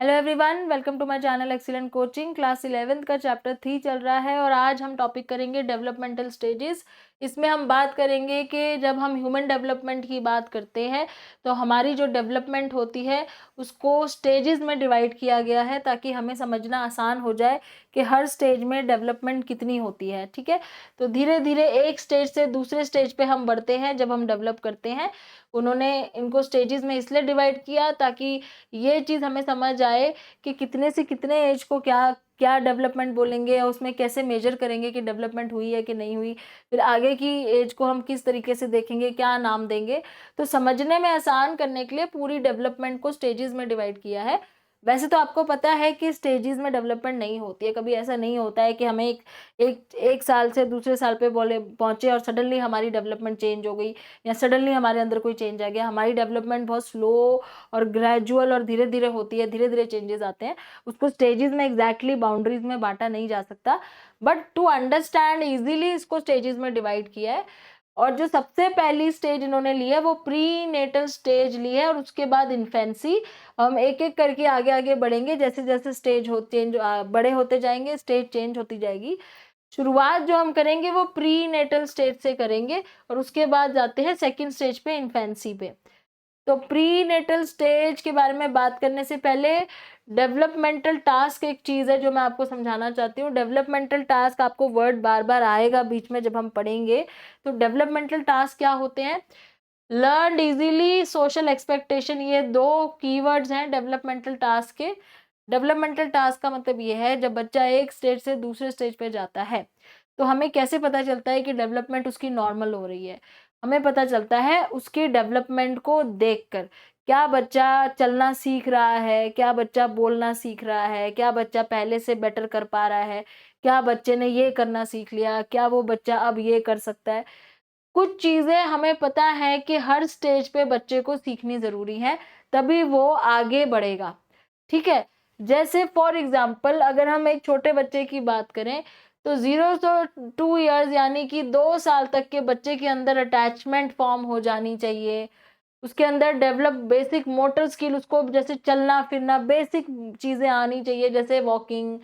Hello everyone, welcome to my channel excellent coaching. Class 11th का chapter 3 चल रहा है और आज हम टॉपिक करेंगे डेवलपमेंटल स्टेजेस। इसमें हम बात करेंगे कि जब हम ह्यूमन डेवलपमेंट की बात करते हैं तो हमारी जो डेवलपमेंट होती है उसको स्टेजेस में डिवाइड किया गया है ताकि हमें समझना आसान हो जाए कि हर स्टेज में डेवलपमेंट कितनी होती है। ठीक है, तो धीरे धीरे एक स्टेज से दूसरे स्टेज पे हम बढ़ते हैं जब हम डेवलप करते हैं। उन्होंने इनको स्टेजेस में इसलिए डिवाइड किया ताकि ये चीज़ हमें समझ आए कि कितने से कितने एज को क्या क्या डेवलपमेंट बोलेंगे और उसमें कैसे मेजर करेंगे कि डेवलपमेंट हुई है कि नहीं हुई। फिर आगे की एज को हम किस तरीके से देखेंगे, क्या नाम देंगे। तो समझने में आसान करने के लिए पूरी डेवलपमेंट को स्टेजेस में डिवाइड किया है। वैसे तो आपको पता है कि स्टेजेस में डेवलपमेंट नहीं होती है, कभी ऐसा नहीं होता है कि हमें एक साल से दूसरे साल पे बोले पहुंचे और सडनली हमारी डेवलपमेंट चेंज हो गई या सडनली हमारे अंदर कोई चेंज आ गया। हमारी डेवलपमेंट बहुत स्लो और ग्रेजुअल और धीरे धीरे होती है, धीरे धीरे चेंजेस आते हैं। उसको स्टेजेस में एग्जैक्टली बाउंड्रीज में बांटा नहीं जा सकता, बट टू अंडरस्टैंड इजीली इसको स्टेजेस में डिवाइड किया है। और जो सबसे पहली स्टेज इन्होंने ली है वो प्री नेटल स्टेज ली है और उसके बाद इन्फेंसी। हम एक एक करके आगे आगे बढ़ेंगे, जैसे जैसे स्टेज हो चेंज बड़े होते जाएंगे, स्टेज चेंज होती जाएगी। शुरुआत जो हम करेंगे वो प्री नेटल स्टेज से करेंगे और उसके बाद जाते हैं सेकंड स्टेज पे, इन्फेंसी पे। तो प्री नेटल स्टेज के बारे में बात करने से पहले डेवलपमेंटल टास्क एक चीज है जो मैं आपको समझाना चाहती हूँ। डेवलपमेंटल टास्क, आपको वर्ड बार बार आएगा बीच में जब हम पढ़ेंगे। तो डेवलपमेंटल टास्क क्या होते हैं? लर्न इजीली, सोशल एक्सपेक्टेशन, ये दो कीवर्ड्स हैं डेवलपमेंटल टास्क के। डेवलपमेंटल टास्क का मतलब ये है जब बच्चा एक स्टेज से दूसरे स्टेज पे जाता है तो हमें कैसे पता चलता है कि डेवलपमेंट उसकी नॉर्मल हो रही है। हमें पता चलता है उसकी डेवलपमेंट को देखकर। क्या बच्चा चलना सीख रहा है, क्या बच्चा बोलना सीख रहा है, क्या बच्चा पहले से बेटर कर पा रहा है, क्या बच्चे ने ये करना सीख लिया, क्या वो बच्चा अब ये कर सकता है। कुछ चीजें हमें पता है कि हर स्टेज पे बच्चे को सीखनी जरूरी है, तभी वो आगे बढ़ेगा। ठीक है, जैसे फॉर एग्जाम्पल अगर हम एक छोटे बच्चे की बात करें तो 0 से 2 इयर्स यानी कि 2 साल तक के बच्चे के अंदर अटैचमेंट फॉर्म हो जानी चाहिए। उसके अंदर डेवलप बेसिक मोटर स्किल, उसको जैसे चलना फिरना, बेसिक चीजें आनी चाहिए, जैसे वॉकिंग,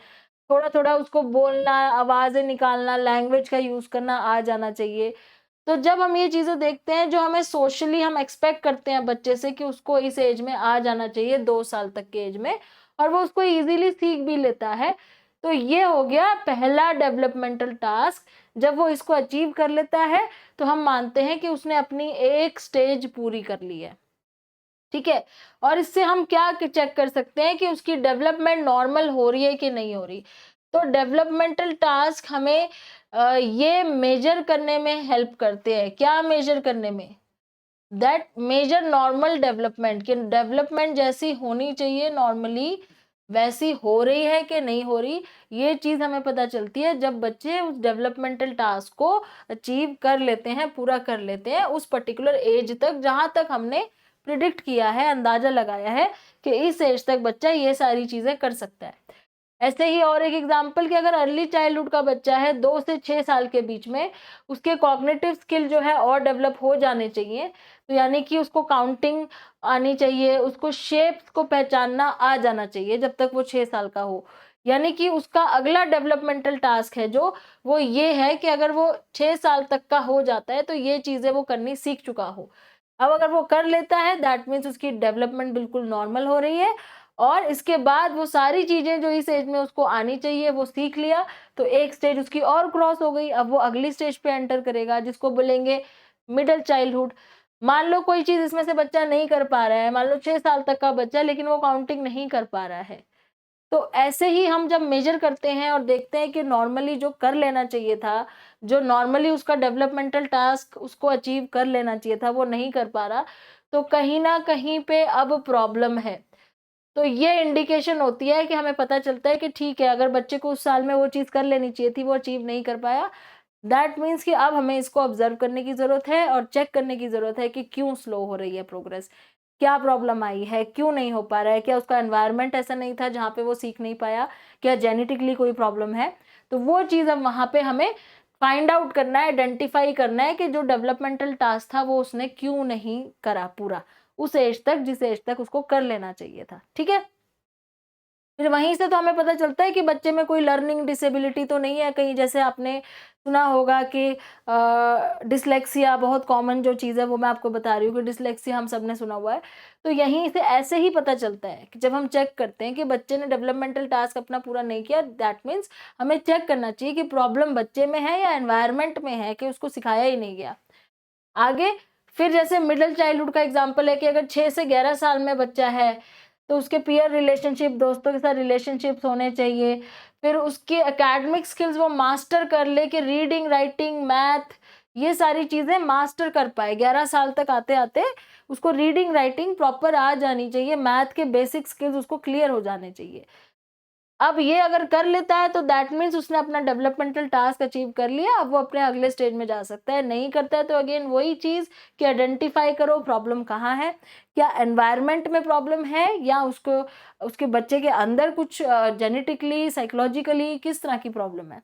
थोड़ा थोड़ा उसको बोलना, आवाजें निकालना, लैंग्वेज का यूज करना आ जाना चाहिए। तो जब हम ये चीजें देखते हैं जो हमें सोशली हम एक्सपेक्ट करते हैं बच्चे से कि उसको इस एज में आ जाना चाहिए, 2 साल तक के एज में, और वो उसको इजीली सीख भी लेता है, तो ये हो गया पहला डेवलपमेंटल टास्क। जब वो इसको अचीव कर लेता है तो हम मानते हैं कि उसने अपनी एक स्टेज पूरी कर ली है। ठीक है, और इससे हम क्या चेक कर सकते हैं कि उसकी डेवलपमेंट नॉर्मल हो रही है कि नहीं हो रही। तो डेवलपमेंटल टास्क हमें ये मेजर करने में हेल्प करते हैं। क्या मेजर करने में? दैट मेजर नॉर्मल डेवलपमेंट, कि डेवलपमेंट जैसी होनी चाहिए नॉर्मली वैसी हो रही है कि नहीं हो रही। ये चीज हमें पता चलती है जब बच्चे उस डेवलपमेंटल टास्क को अचीव कर लेते हैं, पूरा कर लेते हैं उस पर्टिकुलर एज तक जहां तक हमने प्रिडिक्ट किया है, अंदाजा लगाया है कि इस एज तक बच्चा ये सारी चीजें कर सकता है। ऐसे ही और एक एग्जाम्पल कि अगर अर्ली चाइल्डहुड का बच्चा है 2 से 6 साल के बीच में, उसके कॉग्निटिव स्किल जो है और डेवलप हो जाने चाहिए। तो यानी कि उसको काउंटिंग आनी चाहिए, उसको शेप्स को पहचानना आ जाना चाहिए जब तक वो 6 साल का हो। यानी कि उसका अगला डेवलपमेंटल टास्क है जो वो ये है कि अगर वो 6 साल तक का हो जाता है तो ये चीजें वो करनी सीख चुका हो। अब अगर वो कर लेता है दैट मीन्स उसकी डेवलपमेंट बिल्कुल नॉर्मल हो रही है। और इसके बाद वो सारी चीजें जो इस एज में उसको आनी चाहिए वो सीख लिया, तो एक स्टेज उसकी और क्रॉस हो गई। अब वो अगली स्टेज पे एंटर करेगा जिसको बोलेंगे मिडिल चाइल्डहुड। मान लो कोई चीज इसमें से बच्चा नहीं कर पा रहा है, मान लो 6 साल तक का बच्चा, लेकिन वो काउंटिंग नहीं कर पा रहा है। तो ऐसे ही हम जब मेजर करते हैं और देखते हैं कि नॉर्मली जो कर लेना चाहिए था, जो नॉर्मली उसका डेवलपमेंटल टास्क उसको अचीव कर लेना चाहिए था, वो नहीं कर पा रहा, तो कहीं ना कहीं पे अब प्रॉब्लम है। तो ये इंडिकेशन होती है कि हमें पता चलता है कि ठीक है, अगर बच्चे को उस साल में वो चीज कर लेनी चाहिए थी, वो अचीव नहीं कर पाया, दैट मीन्स कि अब हमें इसको ऑब्जर्व करने की जरूरत है और चेक करने की जरूरत है कि क्यों स्लो हो रही है प्रोग्रेस, क्या प्रॉब्लम आई है, क्यों नहीं हो पा रहा है, क्या उसका एनवायरनमेंट ऐसा नहीं था जहाँ पे वो सीख नहीं पाया, क्या जेनेटिकली कोई प्रॉब्लम है। तो वो चीज अब वहां पे हमें फाइंड आउट करना है, आइडेंटिफाई करना है कि जो डेवलपमेंटल टास्क था वो उसने क्यों नहीं करा पूरा उस एज तक जिस एज तक उसको कर लेना चाहिए था। ठीक है। फिर वहीं से तो हमें पता चलता है कि बच्चे में कोई लर्निंग डिसेबिलिटी तो नहीं है कहीं, जैसे आपने सुना होगा कि डिसलेक्सिया बहुत कॉमन जो चीज़ है वो मैं आपको बता रही हूँ कि डिसलेक्सिया हम सब ने सुना हुआ है। तो यहीं से ऐसे ही पता चलता है कि जब हम चेक करते हैं कि बच्चे ने डेवलपमेंटल टास्क अपना पूरा नहीं किया, दैट मीन्स हमें चेक करना चाहिए कि प्रॉब्लम बच्चे में है या एनवायरनमेंट में है कि उसको सिखाया ही नहीं गया। आगे फिर जैसे मिडिल चाइल्डहुड का एग्जांपल है कि अगर 6 से 11 साल में बच्चा है तो उसके पीयर रिलेशनशिप, दोस्तों के साथ रिलेशनशिप्स होने चाहिए। फिर उसकी एकेडमिक स्किल्स वो मास्टर कर ले कि रीडिंग, राइटिंग, मैथ, ये सारी चीज़ें मास्टर कर पाए। 11 साल तक आते आते उसको रीडिंग राइटिंग प्रॉपर आ जानी चाहिए, मैथ के बेसिक स्किल्स उसको क्लियर हो जाने चाहिए। अब ये अगर कर लेता है तो दैट मीन्स उसने अपना डेवलपमेंटल टास्क अचीव कर लिया, अब वो अपने अगले स्टेज में जा सकता है। नहीं करता है तो अगेन वही चीज़ कि आइडेंटिफाई करो प्रॉब्लम कहाँ है, क्या एनवायरनमेंट में प्रॉब्लम है या उसको उसके बच्चे के अंदर कुछ जेनेटिकली, साइकोलॉजिकली किस तरह की प्रॉब्लम है।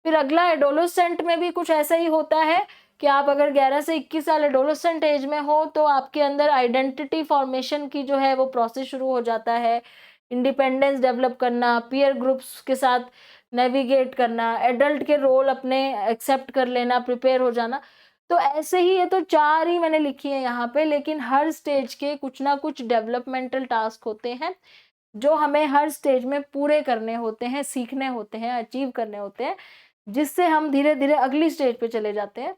फिर अगला एडोलेसेंट में भी कुछ ऐसा ही होता है कि आप अगर 11 से 21 साल एडोलेसेंट एज में हो तो आपके अंदर आइडेंटिटी फॉर्मेशन की जो है वो प्रोसेस शुरू हो जाता है। इंडिपेंडेंस डेवलप करना, पीयर ग्रुप्स के साथ नेविगेट करना, एडल्ट के रोल अपने एक्सेप्ट कर लेना, प्रिपेयर हो जाना। तो ऐसे ही, ये तो 4 ही मैंने लिखी है यहाँ पे, लेकिन हर स्टेज के कुछ ना कुछ डेवलपमेंटल टास्क होते हैं जो हमें हर स्टेज में पूरे करने होते हैं, सीखने होते हैं, अचीव करने होते हैं, जिससे हम धीरे-धीरे अगली स्टेज पे चले जाते हैं।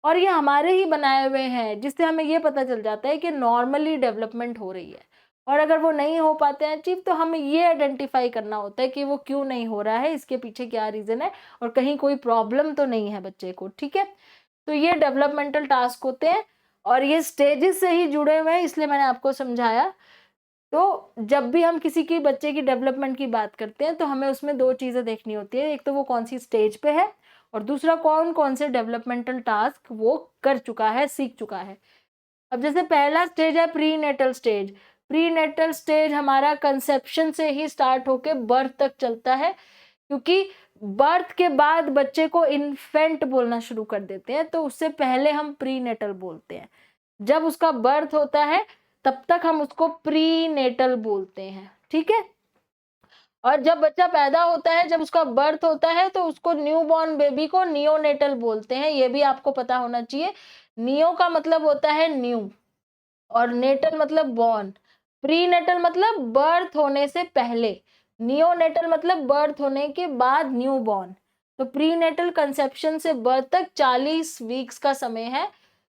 और ये हमारे ही बनाए हुए हैं, जिससे हमें ये पता चल जाता है कि नॉर्मली डेवलपमेंट हो रही है। और अगर वो नहीं हो पाते हैं अचीव तो हमें ये आइडेंटिफाई करना होता है कि वो क्यों नहीं हो रहा है, इसके पीछे क्या रीज़न है और कहीं कोई प्रॉब्लम तो नहीं है बच्चे को, ठीक है? तो ये डेवलपमेंटल टास्क होते हैं और ये स्टेजेस से ही जुड़े हुए हैं, इसलिए मैंने आपको समझाया। तो जब भी हम किसी की बच्चे की डेवलपमेंट की बात करते हैं तो हमें उसमें 2 चीज़ें देखनी होती है। एक तो वो कौन-सी स्टेज पे है और दूसरा कौन-कौन से डेवलपमेंटल टास्क वो कर चुका है, सीख चुका है। अब जैसे पहला स्टेज है प्रीनेटल स्टेज। प्रीनेटल स्टेज हमारा कंसेप्शन से ही स्टार्ट होके बर्थ तक चलता है, क्योंकि बर्थ के बाद बच्चे को इन्फेंट बोलना शुरू कर देते हैं, तो उससे पहले हम प्रीनेटल बोलते हैं। जब उसका बर्थ होता है तब तक हम उसको प्रीनेटल बोलते हैं, ठीक है? और जब बच्चा पैदा होता है, जब उसका बर्थ होता है तो उसको न्यूबॉर्न बेबी को नियोनेटल बोलते हैं, ये भी आपको पता होना चाहिए। नियो का मतलब होता है न्यू और नेटल मतलब बॉर्न। प्रीनेटल मतलब बर्थ होने से पहले, नियोनेटल मतलब बर्थ होने के बाद न्यू बॉर्न। तो प्रीनेटल कंसेप्शन से बर्थ तक 40 वीक्स का समय है,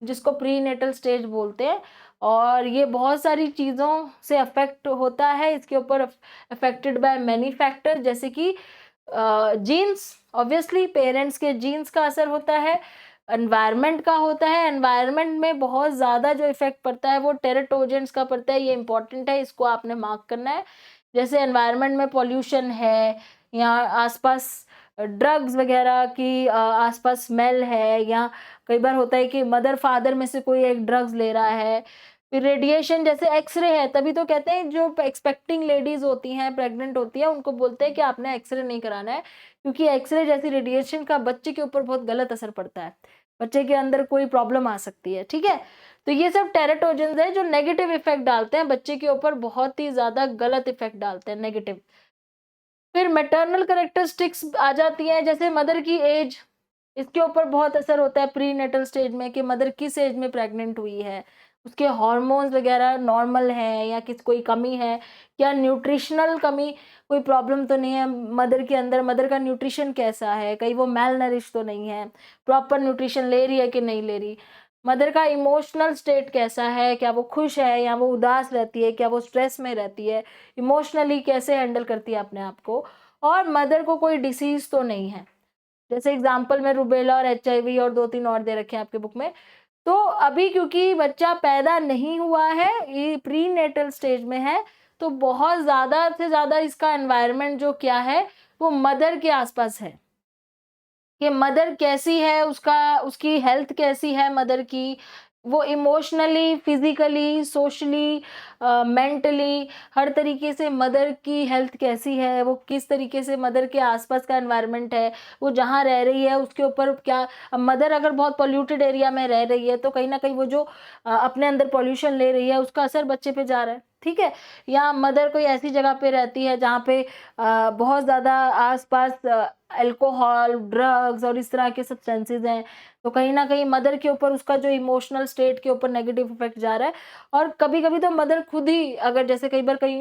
जिसको प्रीनेटल स्टेज बोलते हैं। और ये बहुत सारी चीज़ों से अफेक्ट होता है, इसके ऊपर अफेक्टेड बाय मैनी फैक्टर, जैसे कि जीन्स, ऑब्वियसली पेरेंट्स के जीन्स का असर होता है, एनवायरनमेंट का होता है। एनवायरनमेंट में बहुत ज़्यादा जो इफेक्ट पड़ता है वो टेरेटोजेंट्स का पड़ता है, ये इंपॉर्टेंट है, इसको आपने मार्क करना है। जैसे एनवायरनमेंट में पॉल्यूशन है या आसपास ड्रग्स वगैरह की आसपास स्मेल है, या कई बार होता है कि मदर फादर में से कोई एक ड्रग्स ले रहा है। फिर रेडिएशन, जैसे एक्सरे है, तभी तो कहते हैं जो एक्सपेक्टिंग लेडीज होती हैं, प्रेग्नेंट होती हैं, उनको बोलते हैं कि आपने एक्सरे नहीं कराना है, क्योंकि एक्सरे जैसी रेडिएशन का बच्चे के ऊपर बहुत गलत असर पड़ता है, बच्चे के अंदर कोई प्रॉब्लम आ सकती है, ठीक है? तो ये सब टेराटोजेंस है जो नेगेटिव इफेक्ट डालते हैं बच्चे के ऊपर, बहुत ही ज्यादा गलत इफेक्ट डालते हैं, नेगेटिव। फिर मैटरनल कैरेक्टरिस्टिक्स आ जाती हैं, जैसे मदर की एज, इसके ऊपर बहुत असर होता है प्रीनेटल स्टेज में कि मदर किस एज में प्रेग्नेंट हुई है, उसके हार्मोन्स वगैरह नॉर्मल हैं या किस कोई कमी है, क्या न्यूट्रिशनल कमी, कोई प्रॉब्लम तो नहीं है मदर के अंदर, मदर का न्यूट्रिशन कैसा है, कहीं वो मेल नरिश तो नहीं है, प्रॉपर न्यूट्रिशन ले रही है कि नहीं ले रही, मदर का इमोशनल स्टेट कैसा है, क्या वो खुश है या वो उदास रहती है, क्या वो स्ट्रेस में रहती है, इमोशनली कैसे हैंडल करती है अपने आप को, और मदर को कोई डिसीज तो नहीं है। जैसे एग्जाम्पल में रूबेला और HIV और 2-3 और दे रखे हैं आपके बुक में। तो अभी क्योंकि बच्चा पैदा नहीं हुआ है, ये प्रीनेटल स्टेज में है, तो बहुत ज़्यादा से ज़्यादा इसका एनवायरनमेंट जो क्या है वो मदर के आसपास है, कि मदर कैसी है, उसकी हेल्थ कैसी है मदर की, वो इमोशनली, फिजिकली, सोशली, मेंटली, हर तरीके से मदर की हेल्थ कैसी है, वो किस तरीके से मदर के आसपास का एनवायरनमेंट है, वो जहाँ रह रही है उसके ऊपर क्या। अब मदर अगर बहुत पोल्यूटेड एरिया में रह रही है तो कहीं ना कहीं वो जो अपने अंदर पॉल्यूशन ले रही है उसका असर बच्चे पे जा रहा है। ठीक है। या मदर कोई ऐसी जगह पे रहती है जहाँ पे बहुत ज़्यादा आसपास अल्कोहल, ड्रग्स और इस तरह के सब्सटेंसेस हैं, तो कहीं ना कहीं मदर के ऊपर उसका जो इमोशनल स्टेट के ऊपर नेगेटिव इफेक्ट जा रहा है। और कभी कभी तो मदर खुद ही, अगर जैसे कई बार कई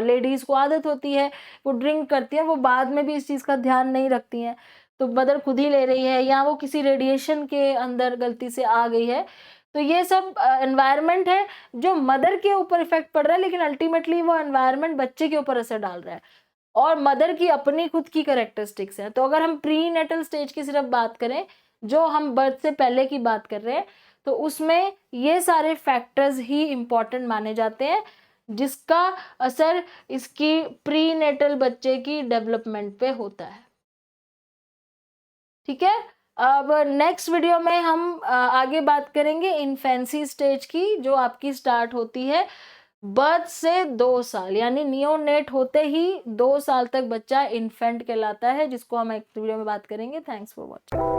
लेडीज़ को आदत होती है, वो ड्रिंक करती है, वो बाद में भी इस चीज़ का ध्यान नहीं रखती हैं, तो मदर खुद ही ले रही है, या वो किसी रेडिएशन के अंदर गलती से आ गई है, तो ये सब एनवायरनमेंट है जो मदर के ऊपर इफेक्ट पड़ रहा है, लेकिन अल्टीमेटली वो एनवायरनमेंट बच्चे के ऊपर असर डाल रहा है, और मदर की अपनी खुद की कैरेक्टरिस्टिक्स हैं। तो अगर हम प्री नेटल स्टेज की सिर्फ बात करें, जो हम बर्थ से पहले की बात कर रहे हैं, तो उसमें ये सारे फैक्टर्स ही इम्पॉर्टेंट माने जाते हैं, जिसका असर इसकी प्री नेटल बच्चे की डेवलपमेंट पे होता है। ठीक है। अब नेक्स्ट वीडियो में हम आगे बात करेंगे इन्फेंसी स्टेज की, जो आपकी स्टार्ट होती है बर्थ से 2 साल, यानी नियोनेट होते ही 2 साल तक बच्चा इन्फेंट कहलाता है, जिसको हम एक वीडियो में बात करेंगे। Thanks for watching.